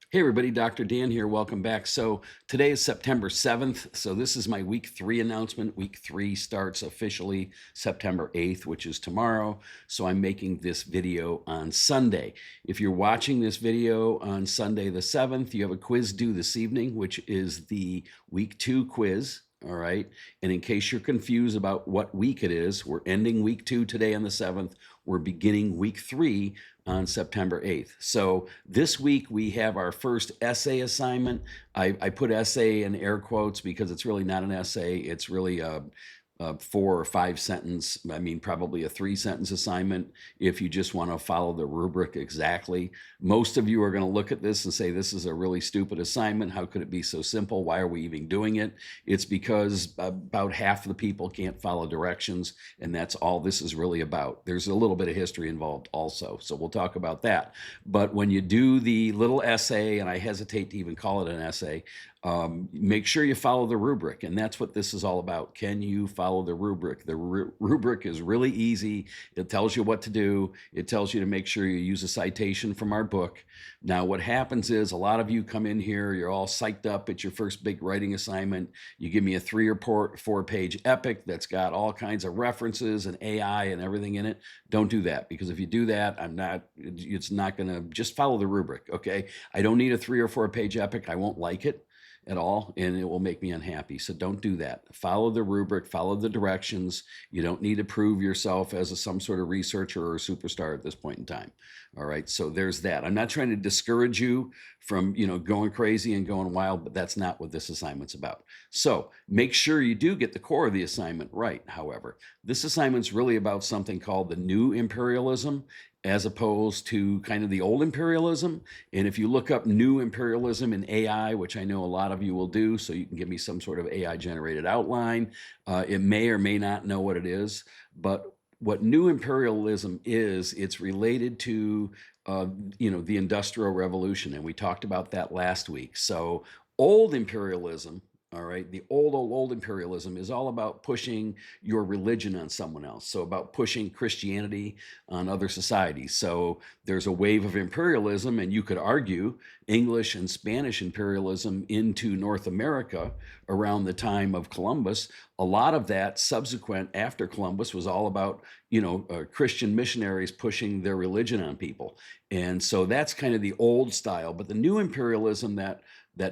Hey everybody, Dr. Dan here. Welcome back. So today is September 7th. So this is my week 3 announcement. Week 3 starts officially September 8th, which is tomorrow. So I'm making this video on Sunday. If you're watching this video on Sunday the 7th, you have a quiz due this evening, which is the week 2 quiz. All right. And in case you're confused about what week it is, we're ending week 2 today on the 7th. We're beginning week 3 on September 8th. So this week we have our first essay assignment. I put essay in air quotes because it's really not an essay. It's really a 4 or 5 sentence, probably a 3 sentence assignment if you just want to follow the rubric exactly. Most of you are going to look at this and say, this is a really stupid assignment. How could it be so simple? Why are we even doing it? It's because about half the people can't follow directions, and that's all this is really about. There's a little bit of history involved also, so we'll talk about that. But when you do the little essay, and I hesitate to even call it an essay, make sure you follow the rubric, and that's what this is all about. Can you follow the rubric? The rubric is really easy. It tells you what to do. It tells you to make sure you use a citation from our book. Now, what happens is a lot of you come in here, you're all psyched up. It's your first big writing assignment. You give me a 3 or 4 page epic that's got all kinds of references and AI and everything in it. Don't do that, because if you do that, it's not going to, just follow the rubric, okay? I don't need a 3 or 4 page epic. I won't like it at all, and it will make me unhappy. So don't do that. Follow the rubric, follow the directions. You don't need to prove yourself as some sort of researcher or a superstar at this point in time. All right, so there's that. I'm not trying to discourage you from going crazy and going wild, but that's not what this assignment's about. So make sure you do get the core of the assignment right. However, this assignment's really about something called the new imperialism, as opposed to kind of the old imperialism. And if you look up new imperialism in AI, which I know a lot of you will do, so you can give me some sort of AI generated outline, it may or may not know what it is. But what new imperialism is, it's related to the Industrial Revolution, and we talked about that last week. So old imperialism, all right, the old imperialism is all about pushing your religion on someone else. So about pushing Christianity on other societies. So there's a wave of imperialism, and you could argue English and Spanish imperialism into North America around the time of Columbus. A lot of that subsequent after Columbus was all about, Christian missionaries pushing their religion on people. And so that's kind of the old style. But the new imperialism that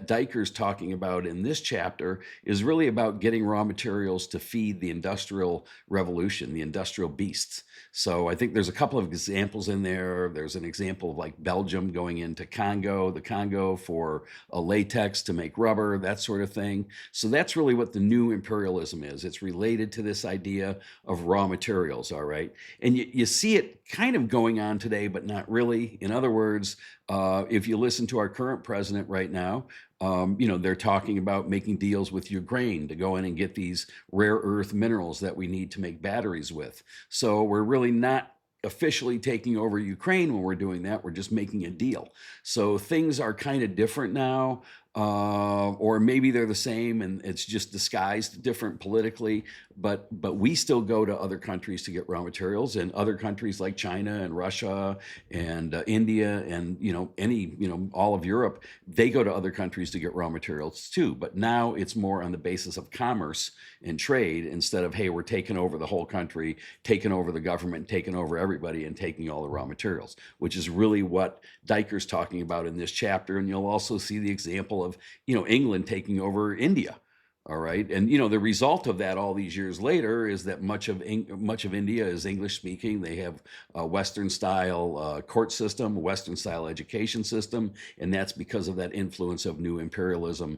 Diker's talking about in this chapter is really about getting raw materials to feed the Industrial Revolution, the industrial beasts. So I think there's a couple of examples in there. There's an example of like Belgium going into the Congo for a latex to make rubber, that sort of thing. So that's really what the new imperialism is. It's related to this idea of raw materials, all right? And you see it kind of going on today, but not really. In other words, if you listen to our current president right now, they're talking about making deals with Ukraine to go in and get these rare earth minerals that we need to make batteries with. So we're really not officially taking over Ukraine when we're doing that. We're just making a deal. So things are kind of different now. Or maybe they're the same and it's just disguised different politically, but we still go to other countries to get raw materials, and other countries like China and Russia and India and all of Europe, they go to other countries to get raw materials too. But now it's more on the basis of commerce and trade, instead of, hey, we're taking over the whole country, taking over the government, taking over everybody, and taking all the raw materials, which is really what Diker's talking about in this chapter. And you'll also see the example of England taking over India. All right, and the result of that all these years later is that much of India is English speaking. They have a Western style court system, Western style education system, and that's because of that influence of new imperialism,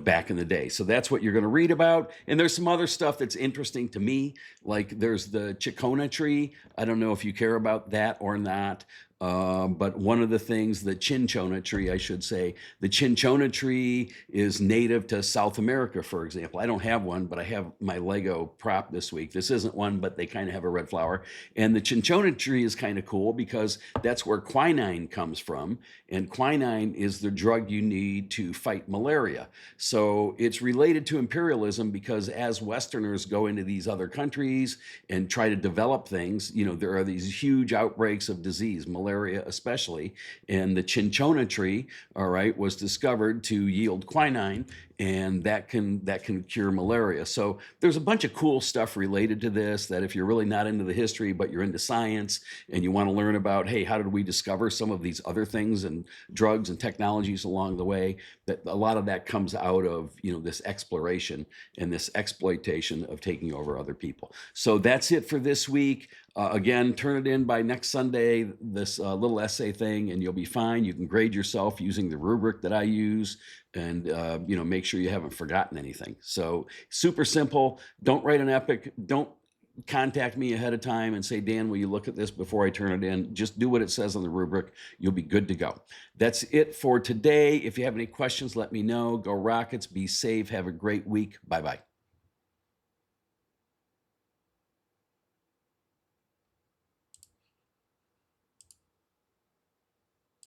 back in the day. So that's what you're going to read about. And there's some other stuff that's interesting to me, like there's the Chicona tree. I don't know if you care about that or not. But one of the things, the cinchona tree, I should say, the cinchona tree is native to South America, for example. I don't have one, but I have my Lego prop this week. This isn't one, but they kind of have a red flower. And the cinchona tree is kind of cool because that's where quinine comes from. And quinine is the drug you need to fight malaria. So it's related to imperialism because as Westerners go into these other countries and try to develop things, there are these huge outbreaks of disease, malaria, malaria especially. And the cinchona tree, all right, was discovered to yield quinine, and that can cure malaria. So there's a bunch of cool stuff related to this that if you're really not into the history, but you're into science and you want to learn about, hey, how did we discover some of these other things and drugs and technologies along the way, that a lot of that comes out of, this exploration and this exploitation of taking over other people. So that's it for this week. Again, turn it in by next Sunday, this little essay thing, and you'll be fine. You can grade yourself using the rubric that I use, and make sure you haven't forgotten anything. So super simple. Don't write an epic. Don't contact me ahead of time and say, Dan, will you look at this before I turn it in? Just do what it says on the rubric. You'll be good to go. That's it for today. If you have any questions, let me know. Go Rockets. Be safe. Have a great week. Bye-bye.